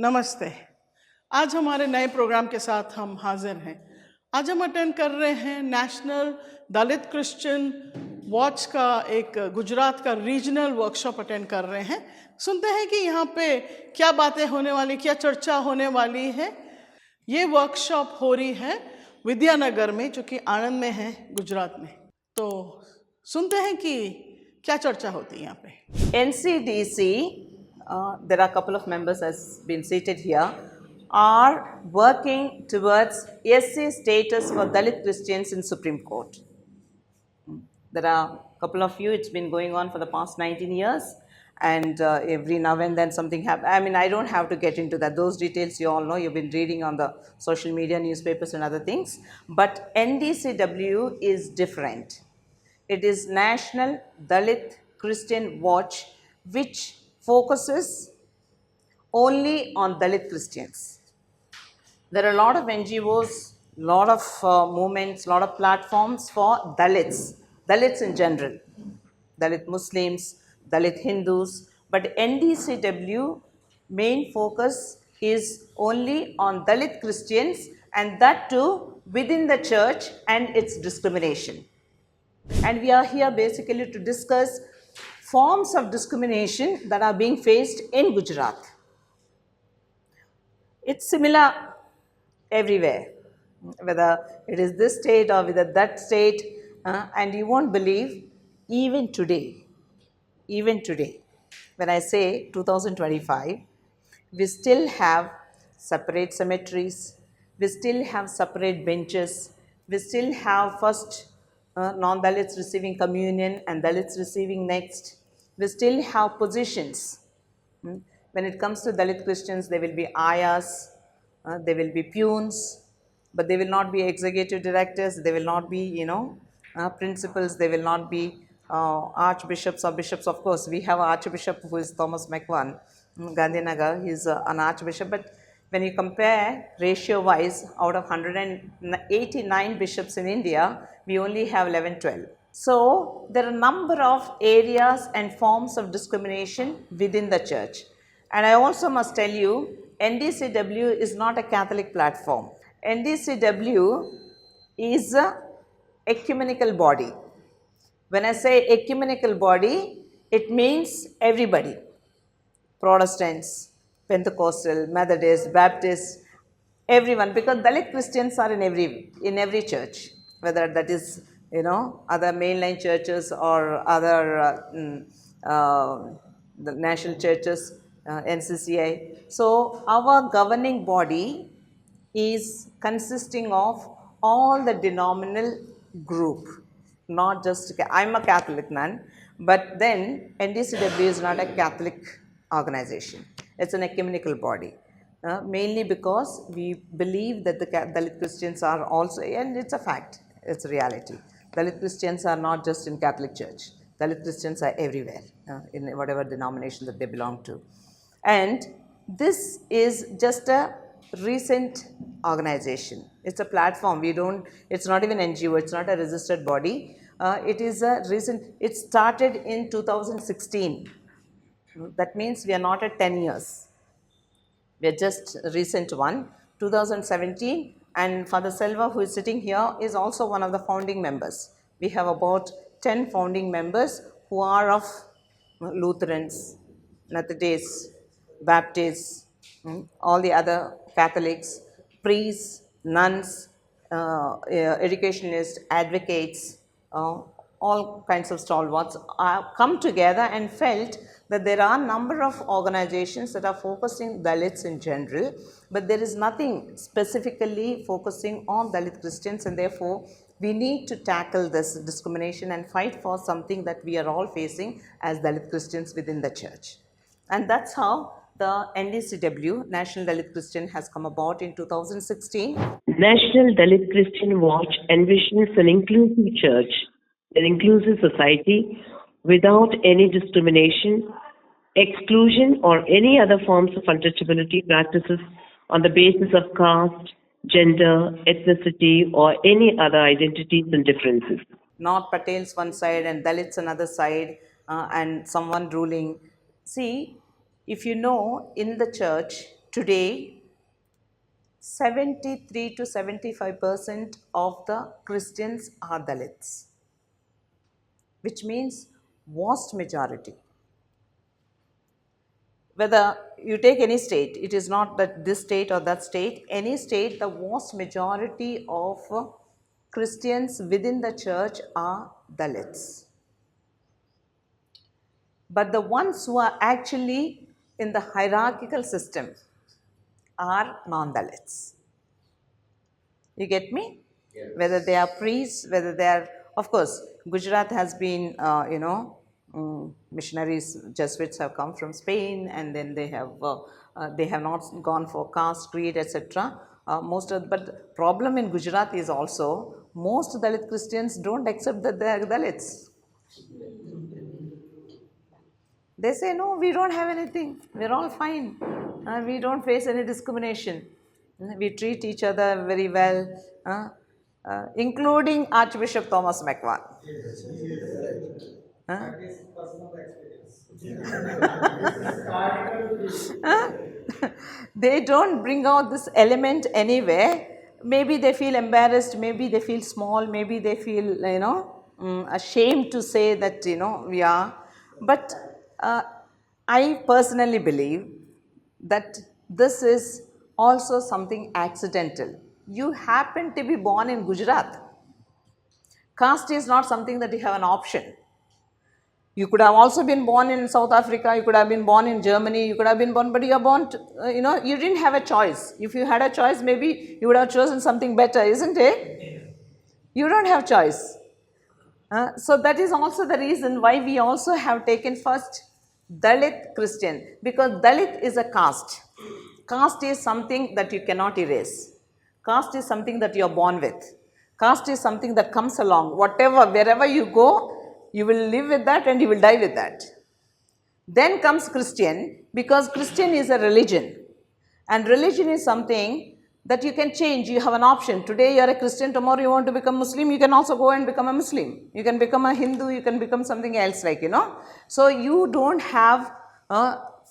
नमस्ते। आज हमारे नए प्रोग्राम के साथ हम हाजिर हैं। आज हम अटेंड कर रहे हैं नेशनल दलित क्रिश्चियन वॉच का एक गुजरात का रीजनल वर्कशॉप अटेंड कर रहे हैं। सुनते हैं कि यहाँ पे क्या बातें होने वाली, क्या चर्चा होने वाली है। ये वर्कशॉप हो रही है विद्यानगर में, जो कि आनंद में है, गुजरात में। तो सुनते हैं कि क्या चर्चा होती है यहाँ पे। NCDC, there are a couple of members has been seated here, are working towards SC status for Dalit Christians in Supreme Court. There are a couple of you, it's been going on for the past 19 years, and every now and then something happens. I mean, I don't have to get into that. Those details you all know, you've been reading on the social media, newspapers and other things. But NDCW is different. It is National Dalit Christian Watch, which focuses only on Dalit Christians. There are a lot of NGOs, a lot of movements, a lot of platforms for Dalits, Dalits in general, Dalit Muslims, Dalit Hindus, but NDCW main focus is only on Dalit Christians, and that too within the church and its discrimination. And we are here basically to discuss forms of discrimination that are being faced in Gujarat. It's similar everywhere, whether it is this state or whether that state, and you won't believe, even today, when I say 2025, we still have separate cemeteries, we still have separate benches, we still have first non-Dalits receiving communion and Dalits receiving next. We still have positions. When it comes to Dalit Christians, there will be ayahs, there will be peons, but they will not be executive directors, they will not be, principals, they will not be archbishops or bishops. Of course, we have an archbishop who is Thomas McVan, Gandhinagar, he is an archbishop, but when you compare ratio-wise, out of 189 bishops in India, we only have 11-12. So, there are a number of areas and forms of discrimination within the church. And I also must tell you, NDCW is not a Catholic platform. NDCW is an ecumenical body. When I say ecumenical body, it means everybody. Protestants, Pentecostal, Methodist, Baptist, everyone, because Dalit Christians are in every church, whether that is, other mainline churches or other the national churches, NCCI. So, our governing body is consisting of all the denominational group, not just, I'm a Catholic man, but then NDCW is not a Catholic organization. It's an ecumenical body, mainly because we believe that the Dalit Christians are also, and it's a fact, it's a reality. Dalit Christians are not just in Catholic Church. Dalit Christians are everywhere, in whatever denomination that they belong to. And this is just a recent organization. It's a platform. It's not even NGO, it's not a registered body. It is a recent, it started in 2016. That means we are not at 10 years. We are just a recent one, 2017. And Father Selva, who is sitting here, is also one of the founding members. We have about 10 founding members who are of Lutherans, Methodists, Baptists, all the other Catholics, priests, nuns, educationists, advocates, all kinds of stalwarts come together and felt that there are a number of organizations that are focusing Dalits in general, but there is nothing specifically focusing on Dalit Christians, and therefore we need to tackle this discrimination and fight for something that we are all facing as Dalit Christians within the church. And that's how the NDCW, National Dalit Christian, has come about in 2016. National Dalit Christian Watch envisions an inclusive church, an inclusive society without any discrimination, exclusion, or any other forms of untouchability practices on the basis of caste, gender, ethnicity, or any other identities and differences. Not Patels one side and Dalits another side, and someone ruling. See, if you know, in the church, today 73 to 75% of the Christians are Dalits, which means vast majority. Whether you take any state, it is not that this state or that state, any state, the vast majority of Christians within the church are Dalits. But the ones who are actually in the hierarchical system are non-Dalits. You get me? Yes. Whether they are priests, whether they are, of course, Gujarat has been, missionaries, Jesuits have come from Spain, and then they have not gone for caste, creed, etc. But the problem in Gujarat is also most Dalit Christians don't accept that they are Dalits. They say, no, we don't have anything, we're all fine, we don't face any discrimination, we treat each other very well, including Archbishop Thomas McVan. They don't bring out this element anywhere. Maybe they feel embarrassed, maybe they feel small, maybe they feel, ashamed to say that, we are. But I personally believe that this is also something accidental. You happen to be born in Gujarat. Caste is not something that you have an option. You could have also been born in South Africa, you could have been born in Germany, you could have been born, but you are born, you didn't have a choice. If you had a choice, maybe you would have chosen something better, isn't it? You don't have choice. So that is also the reason why we also have taken first Dalit Christian, because Dalit is a caste. Caste is something that you cannot erase. Caste is something that you are born with. Caste is something that comes along. Wherever you go, you will live with that and you will die with that. Then comes Christian, because Christian is a religion. And religion is something that you can change. You have an option. Today you are a Christian, tomorrow you want to become Muslim, you can also go and become a Muslim. You can become a Hindu, you can become something else So you don't have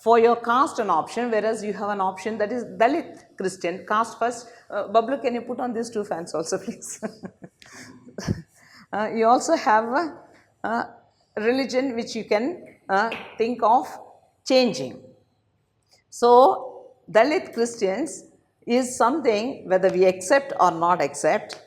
for your caste an option, whereas you have an option that is Dalit Christian, caste first. Bablu, can you put on these two fans also, please? You also have a religion which you can think of changing. So Dalit Christians is something whether we accept or not accept.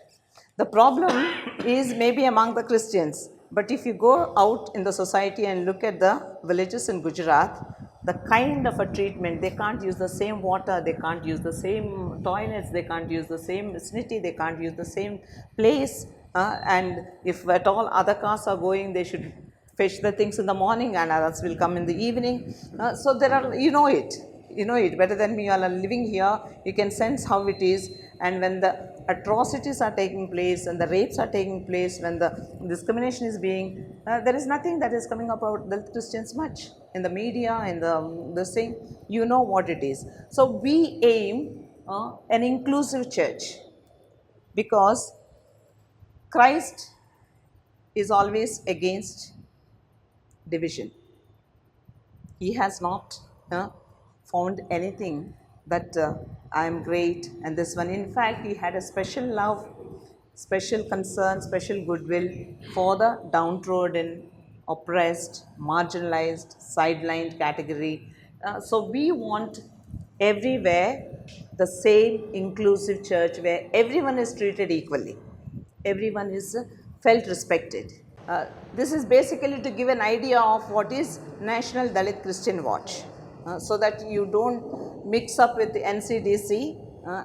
The problem is maybe among the Christians, but if you go out in the society and look at the villages in Gujarat, the kind of a treatment, they can't use the same water, they can't use the same toilets, they can't use the same vicinity, they can't use the same place, and if at all other castes are going, they should fetch the things in the morning and others will come in the evening. So there are, you know it better than me. You all are living here, you can sense how it is, and when the atrocities are taking place and the rapes are taking place, when the discrimination is being, there is nothing that is coming about the Christians much in the media, in this thing, you know what it is. So we aim an inclusive church, because Christ is always against division. He has not found anything that I am great and this one. In fact, he had a special love, special concern, special goodwill for the downtrodden, oppressed, marginalized, sidelined category. So we want everywhere the same inclusive church where everyone is treated equally. Everyone is felt respected. This is basically to give an idea of what is National Dalit Christian Watch, so that you don't mix up with the NCDC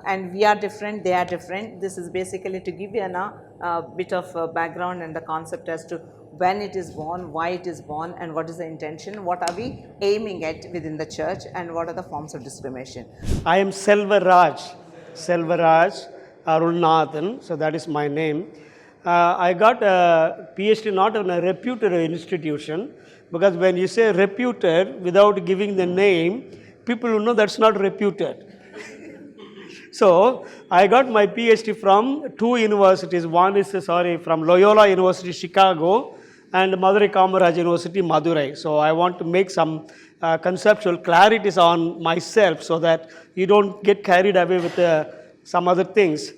and we are different, they are different. This is basically to give you a bit of background and the concept as to when it is born, why it is born, and what is the intention, what are we aiming at within the church, and what are the forms of discrimination. I am Selvaraj Arulnathan, so that is my name. I got a PhD not in a reputed institution, because when you say reputed without giving the name, people will know that's not reputed. So I got my PhD from two universities. One is from Loyola University, Chicago, and Madurai Kamaraj University, Madurai. So I want to make some conceptual clarities on myself so that you don't get carried away with some other things.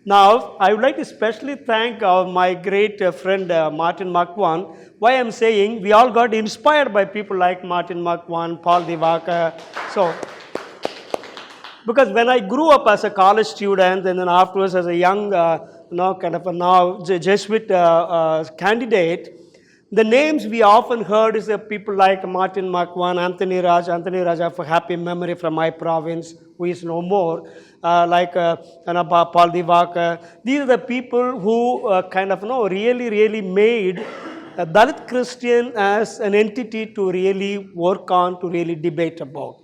Now, I would like to especially thank my great friend Martin Makwan. Why I'm saying we all got inspired by people like Martin Makwan, Paul Divaka. So, because when I grew up as a college student and then afterwards as a young, kind of a now Jesuit candidate, the names we often heard is people like Martin Makwan, Anthony Raj of happy memory from my province, who is no more, like Paul Divaka. These are the people who really made Dalit Christian as an entity to really work on, to really debate about.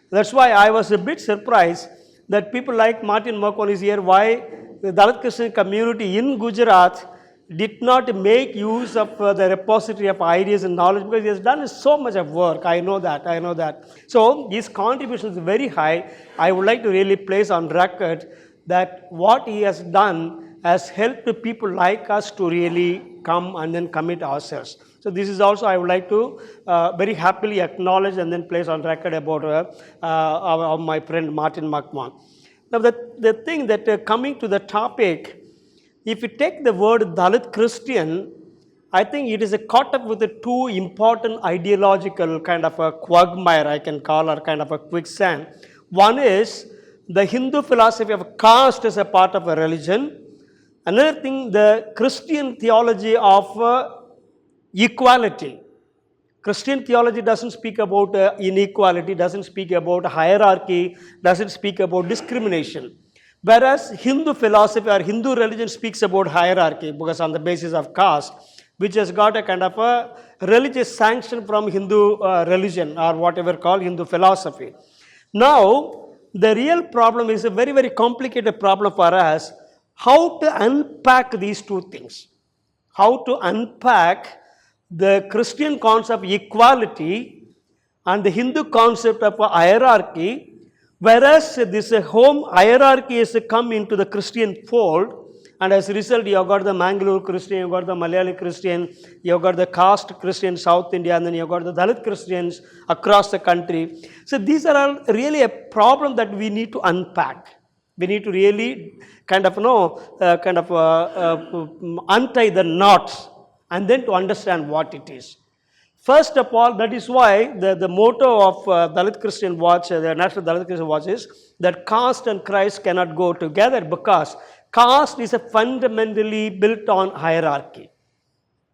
That's why I was a bit surprised that people like Martin Makwan is here, why the Dalit Christian community in Gujarat did not make use of the repository of ideas and knowledge, because he has done so much of work. I know that. So his contribution is very high. I would like to really place on record that what he has done has helped people like us to really come and then commit ourselves. So this is also I would like to very happily acknowledge and then place on record about my friend Martin Makwan. Now the thing that coming to the topic, if you take the word Dalit Christian, I think it is caught up with the two important ideological kind of a quagmire, I can call, or kind of a quicksand. One is the Hindu philosophy of caste as a part of a religion. Another thing, the Christian theology of equality. Christian theology doesn't speak about inequality, doesn't speak about hierarchy, doesn't speak about discrimination. Whereas Hindu philosophy or Hindu religion speaks about hierarchy, because on the basis of caste, which has got a kind of a religious sanction from Hindu religion or whatever called Hindu philosophy. Now, the real problem is a very, very complicated problem for us, how to unpack these two things. How to unpack the Christian concept of equality and the Hindu concept of hierarchy. Whereas this home hierarchy has come into the Christian fold, and as a result you have got the Mangalore Christian, you have got the Malayali Christian, you have got the caste Christian South India, and then you have got the Dalit Christians across the country. So these are all really a problem that we need to unpack. We need to really kind of untie the knots and then to understand what it is. First of all, that is why the motto of Dalit Christian Watch, the National Dalit Christian Watch, is that caste and Christ cannot go together, because caste is fundamentally built on hierarchy.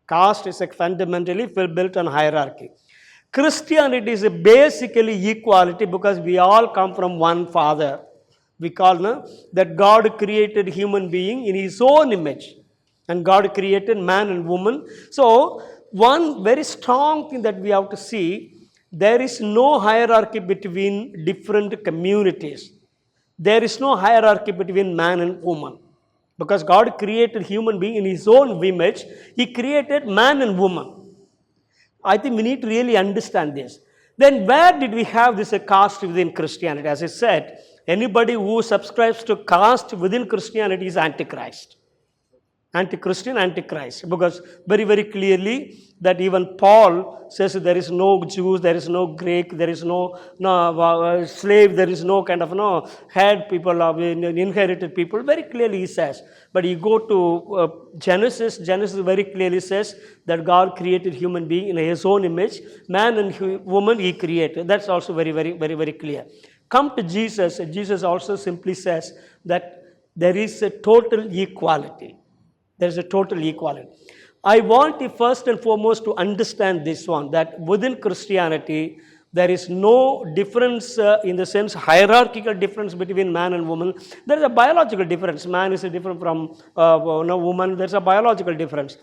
Caste is fundamentally built on hierarchy. Christianity is basically equality, because we all come from one Father. We call that God created human being in His own image, and God created man and woman. So one very strong thing that we have to see, there is no hierarchy between different communities. There is no hierarchy between man and woman, because God created human being in His own image. He created man and woman. I think we need to really understand this. Then where did we have this caste within Christianity? As I said, anybody who subscribes to caste within Christianity is Antichrist. Anti-Christian, Antichrist, because very, very clearly that even Paul says there is no Jews, there is no Greek, there is no slave, there is no kind of head people, inherited people. Very clearly he says. But you go to Genesis very clearly says that God created human being in His own image, man and woman He created. That's also very, very, very, very clear. Come to Jesus, Jesus also simply says that there is a total equality. There is a total equality. I want you first and foremost to understand this one, that within Christianity, there is no difference in the sense hierarchical difference between man and woman. There is a biological difference. Man is different from woman. There is a biological difference.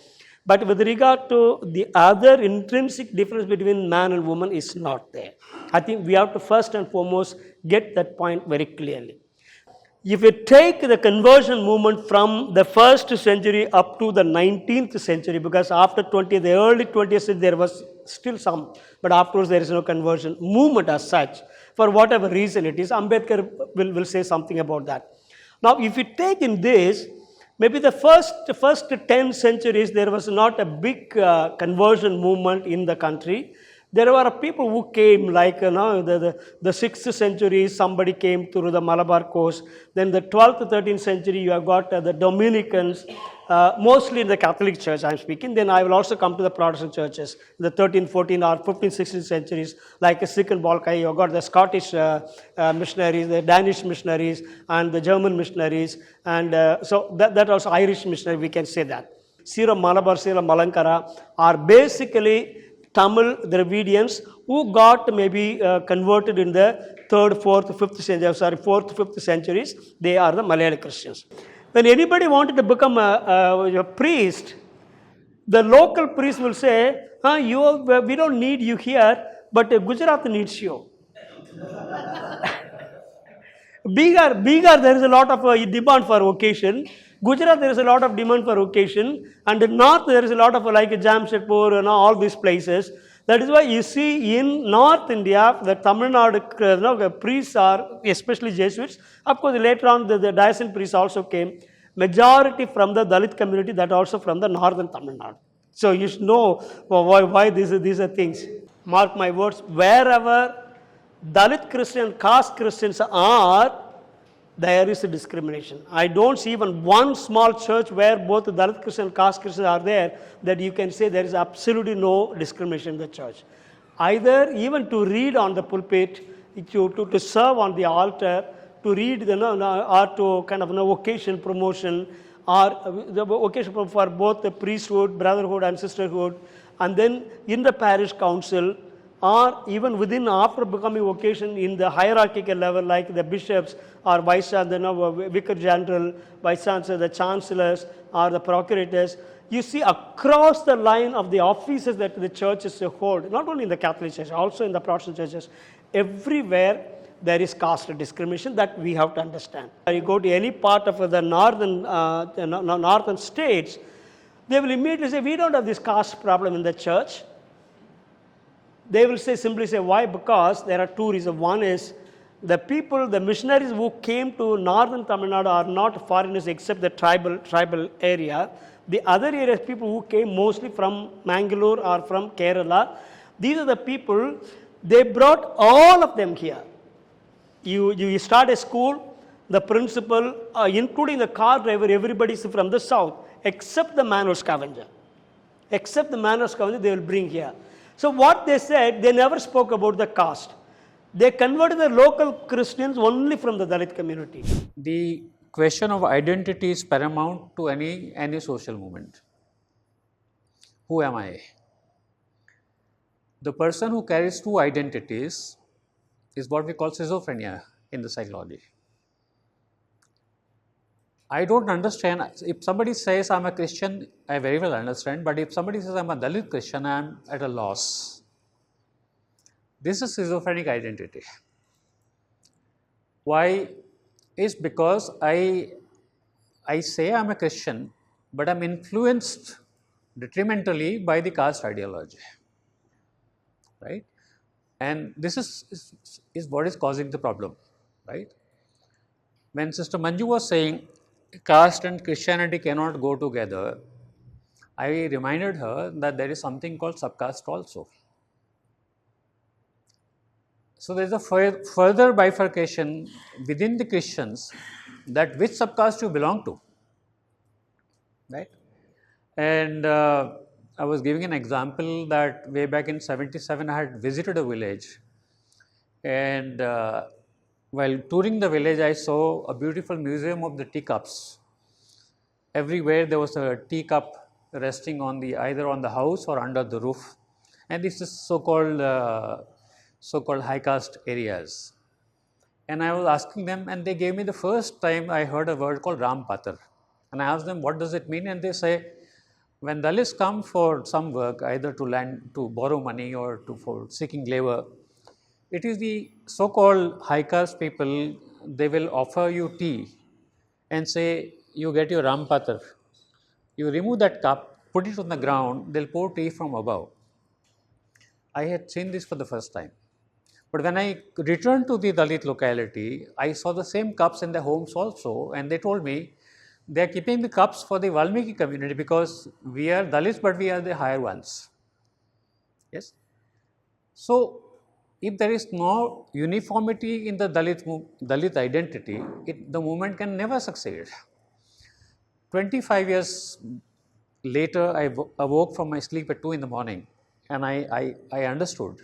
But with regard to the other intrinsic difference between man and woman is not there. I think we have to first and foremost get that point very clearly. If you take the conversion movement from the 1st century up to the 19th century, because after the early 20th century there was still some, but afterwards there is no conversion movement as such, for whatever reason it is. Ambedkar will say something about that. Now if you take in this, maybe the first 10 centuries there was not a big conversion movement in the country, There were people who came, like the 6th century, somebody came through the Malabar coast. Then the 12th, 13th century, you have got the Dominicans, mostly in the Catholic Church I am speaking. Then I will also come to the Protestant churches, the 13th, 14th or 15th, 16th centuries, like Sikh and Balkai. You have got the Scottish missionaries, the Danish missionaries, and the German missionaries, and so that also Irish missionary, we can say that. Sira Malabar, Sira Malankara are basically Tamil Dravidians who got maybe converted in the 3rd, 4th, 5th century, 4th, 5th centuries. They are the Malayali Christians. When anybody wanted to become a priest, the local priest will say, we don't need you here, but Gujarat needs you. Bihar, there is a lot of demand for vocation. Gujarat, there is a lot of demand for vocation. And in North, there is a lot of like Jamshedpur and all these places. That is why you see in North India, the Tamil Nadu priests are, especially Jesuits. Of course, later on, the diocesan priests also came. Majority from the Dalit community, that also from the northern Tamil Nadu. So you should know why these are things. Mark my words, wherever Dalit Christian, caste Christians are, there is a discrimination. I don't see even one small church where both the Dalit Christian and caste Christians are there that you can say there is absolutely no discrimination in the church. Either even to read on the pulpit, to serve on the altar, to read or to kind of vocation promotion, or the vocation for both the priesthood, brotherhood and sisterhood, and then in the parish council, or even within after becoming vocation in the hierarchical level, like the bishops or vice chancellor, vicar general, vice chancellor, the chancellors or the procurators, you see across the line of the offices that the churches hold, not only in the Catholic Church, also in the Protestant churches, everywhere there is caste discrimination that we have to understand. You go to any part of the northern states, they will immediately say, we don't have this caste problem in the church. They will simply say, why? Because there are two reasons. One is the people, the missionaries who came to northern Tamil Nadu are not foreigners except the tribal area. The other areas, people who came mostly from Mangalore or from Kerala, these are the people, they brought all of them here. You start a school, the principal, including the car driver, everybody is from the south, except the man or scavenger. Except the man or scavenger, they will bring here. So what they said, they never spoke about the caste. They converted the local Christians only from the Dalit community. The question of identity is paramount to any social movement. Who am I? The person who carries two identities is what we call schizophrenia in the psychology. I don't understand. If somebody says I'm a Christian, I very well understand. But if somebody says I'm a Dalit Christian, I am at a loss. This is schizophrenic identity. Why? Is because I say I'm a Christian, but I'm influenced detrimentally by the caste ideology. Right? And this is what is causing the problem. Right? When Sister Manju was saying caste and Christianity cannot go together, I reminded her that there is something called subcaste also. So there is a further bifurcation within the Christians that which subcaste you belong to, right? And I was giving an example that way back in 77 I had visited a village, and while touring the village, I saw a beautiful museum of the teacups. Everywhere there was a teacup resting on either on the house or under the roof, and this is so-called high caste areas. And I was asking them, and they gave me the first time I heard a word called Ram Patar. And I asked them, what does it mean? And they say, when Dalits come for some work, either to borrow money or for seeking labor, it is the so-called high caste people, they will offer you tea and say, you get your Ram Patar. You remove that cup, put it on the ground, they'll pour tea from above. I had seen this for the first time. But when I returned to the Dalit locality, I saw the same cups in their homes also, and they told me they are keeping the cups for the Valmiki community because we are Dalits, but we are the higher ones. Yes. So, if there is no uniformity in the Dalit identity, the movement can never succeed. 25 years later, I awoke from my sleep at 2 in the morning, and I understood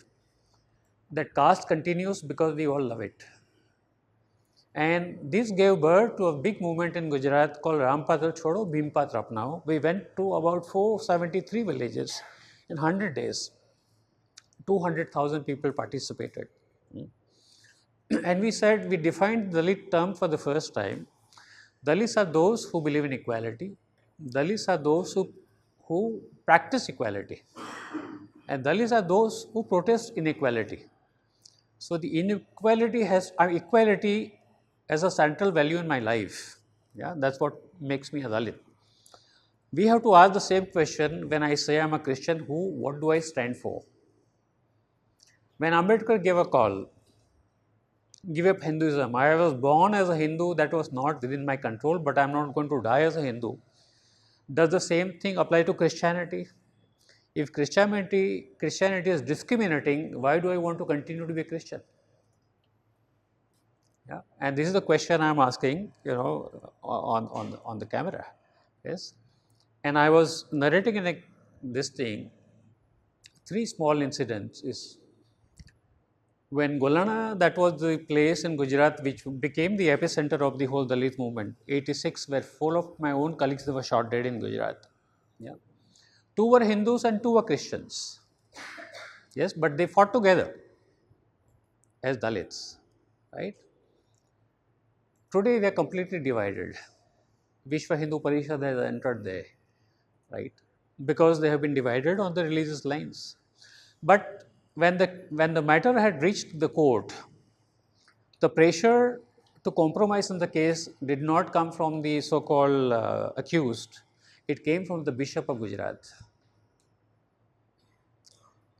that caste continues because we all love it. And this gave birth to a big movement in Gujarat called Rampatra Chodo, Bhimpatra Apnao. We went to about 473 villages in 100 days. 200,000 people participated. And we said, we defined Dalit term for the first time. Dalits are those who believe in equality. Dalits are those who practice equality. And Dalits are those who protest inequality. So the inequality has equality as a central value in my life. Yeah, that's what makes me a Dalit. We have to ask the same question when I say I'm a Christian, what do I stand for? When Ambedkar gave a call, give up Hinduism, I was born as a Hindu, that was not within my control, but I'm not going to die as a Hindu. Does the same thing apply to Christianity? If Christianity is discriminating, why do I want to continue to be a Christian? Yeah, and this is the question I'm asking, on the camera. Yes, and I was narrating in this thing. 3 small incidents is when Golana, that was the place in Gujarat which became the epicenter of the whole Dalit movement. 86 were full of my own colleagues that were shot dead in Gujarat. Yeah, 2 were Hindus and 2 were Christians. Yes, but they fought together as Dalits, right? Today they are completely divided. Vishwa Hindu Parishad has entered there, right? Because they have been divided on the religious lines. But when the matter had reached the court, the pressure to compromise in the case did not come from the so-called accused. It came from the Bishop of Gujarat.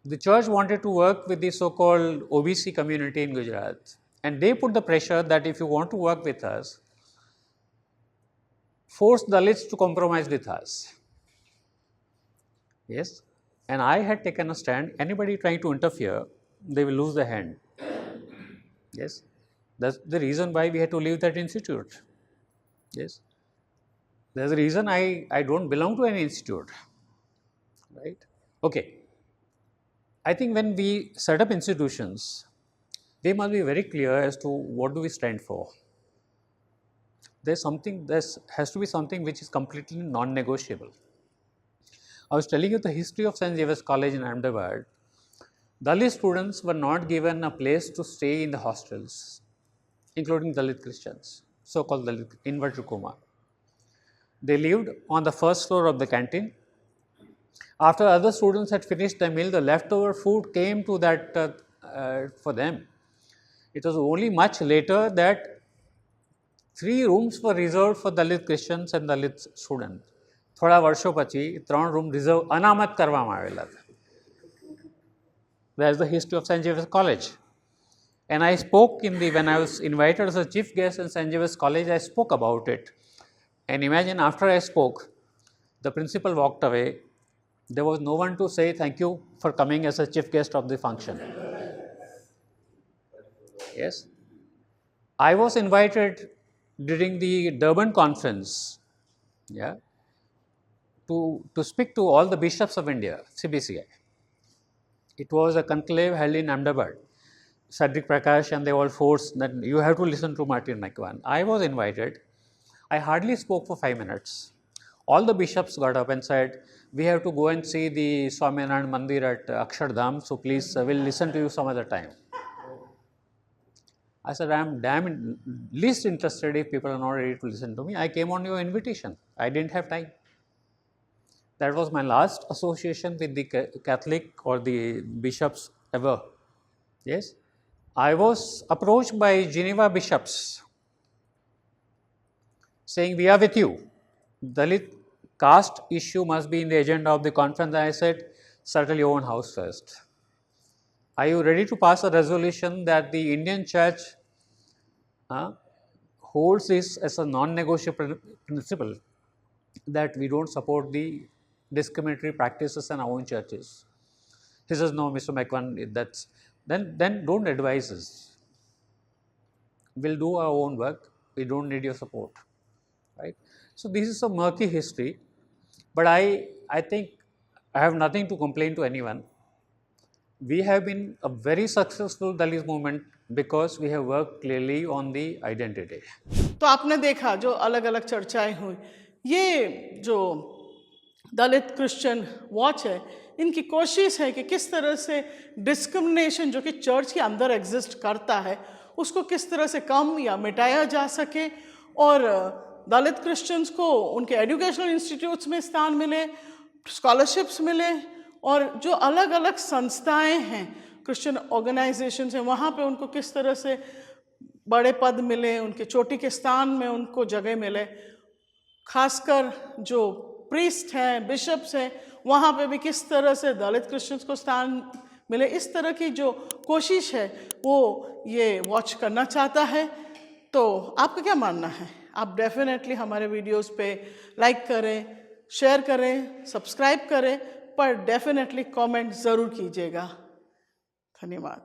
The church wanted to work with the so-called OBC community in Gujarat, and they put the pressure that if you want to work with us, force Dalits to compromise with us. Yes, and I had taken a stand. Anybody trying to interfere, they will lose their hand. Yes, that's the reason why we had to leave that institute. Yes, there's a reason I don't belong to any institute, right? Okay, I think when we set up institutions, they must be very clear as to what do we stand for. There has to be something which is completely non-negotiable. I was telling you the history of St. Xavier's College in Ahmedabad. Dalit students were not given a place to stay in the hostels, including Dalit Christians, so-called Dalit inverted comma. They lived on the first floor of the canteen. After other students had finished their meal, the leftover food came to that for them. It was only much later that 3 rooms were reserved for Dalit Christians and Dalit students. થોડા વર્ષો પછી 3 room reserve અનામત કરવામાં આવેલા હતા. That's the history of St. Xavier's College. And I spoke when I was invited as a chief guest in St. Xavier's College, I spoke about it. And imagine after I spoke, the principal walked away. There was no one to say thank you for coming as a chief guest of the function. Yes. I was invited during the Durban conference, yeah, to speak to all the bishops of India, CBCI. It was a conclave held in Ahmedabad. Cedric Prakash and they all forced that you have to listen to Martin McGowan. I was invited. I hardly spoke for 5 minutes. All the bishops got up and said, we have to go and see the Swaminarayan Mandir at Akshardham, so please we'll listen to you some other time. I said, I am damn least interested if people are not ready to listen to me. I came on your invitation. I didn't have time. That was my last association with the Catholic or the bishops ever. Yes. I was approached by Geneva bishops saying, we are with you. Dalit caste issue must be in the agenda of the conference. I said, settle your own house first. Are you ready to pass a resolution that the Indian church holds this as a non-negotiable principle, that we don't support the discriminatory practices in our own churches? He says, no, Mr. McCann, that's then don't advise us. We'll do our own work. We don't need your support, right? So this is a murky history, but I think I have nothing to complain to anyone. We have been a very successful Dalit movement because we have worked clearly on the identity. तो आपने देखा जो अलग अलग चर्चाएं हुई, ये जो दलित क्रिश्चियन वॉच है, इनकी कोशिश है कि किस तरह से डिस्क्रिमिनेशन जो कि चर्च के अंदर एग्जिस्ट करता है उसको किस तरह से कम या मिटाया जा सके, और दलित क्रिश्चियंस को उनके एजुकेशनल इंस्टीट्यूट्स में स्थान मिले, स्कॉलरशिप्स मिले, और जो अलग अलग संस्थाएं हैं, क्रिश्चियन ऑर्गेनाइजेशंस हैं, वहाँ पे उनको किस तरह से बड़े पद मिले, उनके चोटी के स्थान में उनको जगह मिले। खासकर जो प्रीस्ट हैं, बिशप्स हैं, वहाँ पे भी किस तरह से दलित क्रिश्चियंस को स्थान मिले। इस तरह की जो कोशिश है वो ये वॉच करना चाहता है। तो आपका क्या मानना है? आप डेफिनेटली हमारे वीडियोस पे लाइक करें, शेयर करें, सब्सक्राइब करें, पर डेफिनेटली कमेंट ज़रूर कीजिएगा। धन्यवाद।